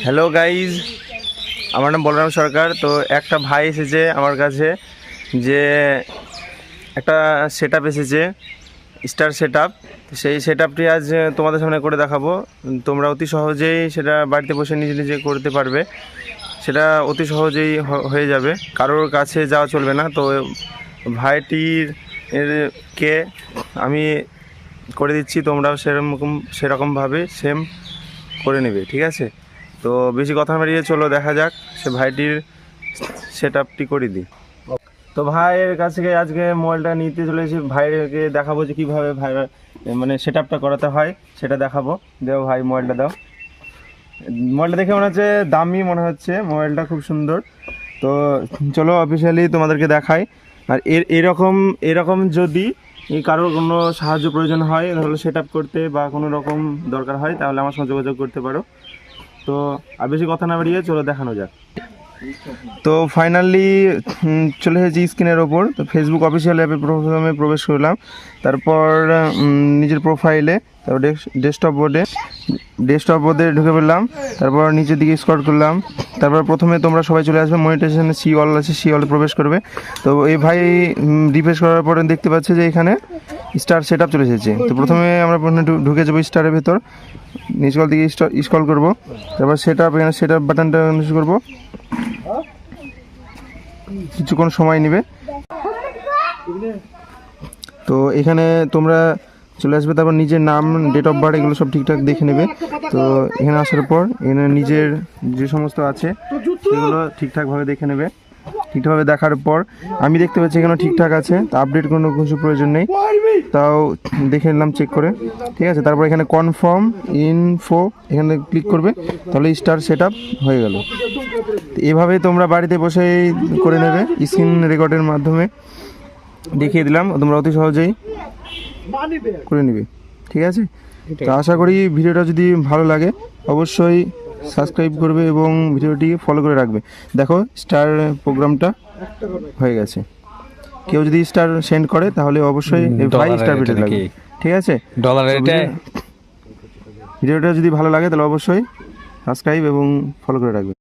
Hello guys, আমার নাম বলরাম সরকার। তো একটা ভাই এসেছে আমার কাছে, যে একটা সেট আপ এসেছে, স্টার সেট আপ। সেই সেট আপটি আজ তোমাদের সামনে করে দেখাবো। তোমরা অতি সহজেই সেটা বাড়িতে বসে নিজে নিজে করতে পারবে। সেটা অতি সহজেই হয়ে যাবে, কারোর কাছে যাওয়া চলবে না। তো ভাইটির কে আমি করে দিচ্ছি, তোমরাও সেরকমভাবে সেম করে নেবে, ঠিক আছে? তো বেশি কথা বাড়িয়ে চলো দেখা যাক সে ভাইটির সেট আপটি করে দিই। তো ভাইয়ের কাছ থেকে আজকে মোবাইলটা নিতে চলেছি। ভাইকে দেখাবো যে কীভাবে ভাই মানে সেট আপটা করাতে হয়, সেটা দেখাবো। দেও ভাই, মোবাইলটা দাও। মোবাইলটা দেখে মনে হচ্ছে দামি, মনে হচ্ছে মোবাইলটা খুব সুন্দর। তো চলো অফিসিয়ালি তোমাদেরকে দেখাই। আর এরকম যদি কারোর কোনো সাহায্য প্রয়োজন হয়, তাহলে সেট আপ করতে বা কোনো রকম দরকার হয়, তাহলে আমার সঙ্গে যোগাযোগ করতে পারো। তো আর বেশি কথা না বাড়িয়ে চলো দেখানো যাক। তো ফাইনালি চলে এসেছি স্ক্রিনের ওপর। তো ফেসবুক অফিসিয়াল অ্যাপে প্রথমে প্রবেশ করলাম, তারপর নিজের প্রোফাইলে, তারপর ডেস্কটপ বোর্ডে ঢুকে পড়লাম, তারপর নিচের দিকে স্ক্রল করলাম। তারপর প্রথমে তোমরা সবাই চলে আসবে মনিটাইজেশনে, সি অল আছে, সি অলে প্রবেশ করবে। তো এই ভাই রিফ্রেশ করার পরে দেখতে পাচ্ছে যে এখানে স্টার সেট আপ চলে এসেছে। তো প্রথমে আমরা ঢুকে যাবো স্টারের ভেতর, নিচকল দিকে স্ক্রল করবো, তারপর সেট আপ, এখানে সেট আপ বাটনটা ইউজ করবো। কিছুক্ষণ সময় নেবে। তো এখানে তোমরা চলে আসবে, তারপর নিজের নাম, ডেট অফ বার্থ, এগুলো সব ঠিকঠাক দেখে নেবে। তো এখানে আসার পর এখানে নিজের যে সমস্ত আছে সেগুলো ঠিকঠাকভাবে দেখে নেবে। ঠিকঠাকভাবে দেখার পর আমি দেখতে পাচ্ছি এখানে ঠিকঠাক আছে, তো আপডেট কোনো কিছু প্রয়োজন নেই, তাও দেখে নিলাম চেক করে, ঠিক আছে। তারপর এখানে কনফার্ম ইনফো এখানে ক্লিক করবে, তাহলে স্টার সেট আপ হয়ে গেল। এভাবেই তোমরা বাড়িতে বসেই করে নেবে, স্ক্রিন রেকর্ডের মাধ্যমে দেখিয়ে দিলাম, তোমরা অতি সহজেই করে নেবে, ঠিক আছে। তো আশা করি ভিডিওটা যদি ভালো লাগে অবশ্যই সাবস্ক্রাইব করবে এবং ভিডিওটি ফলো করে রাখবে। দেখো স্টার প্রোগ্রামটা হয়ে গেছে। কেউ যদি স্টার সেন্ড করে তাহলে অবশ্যই ভাই স্টার পেতে লাগবে, ঠিক আছে। ভিডিওটা যদি ভালো লাগে তাহলে অবশ্যই সাবস্ক্রাইব এবং ফলো করে রাখবে।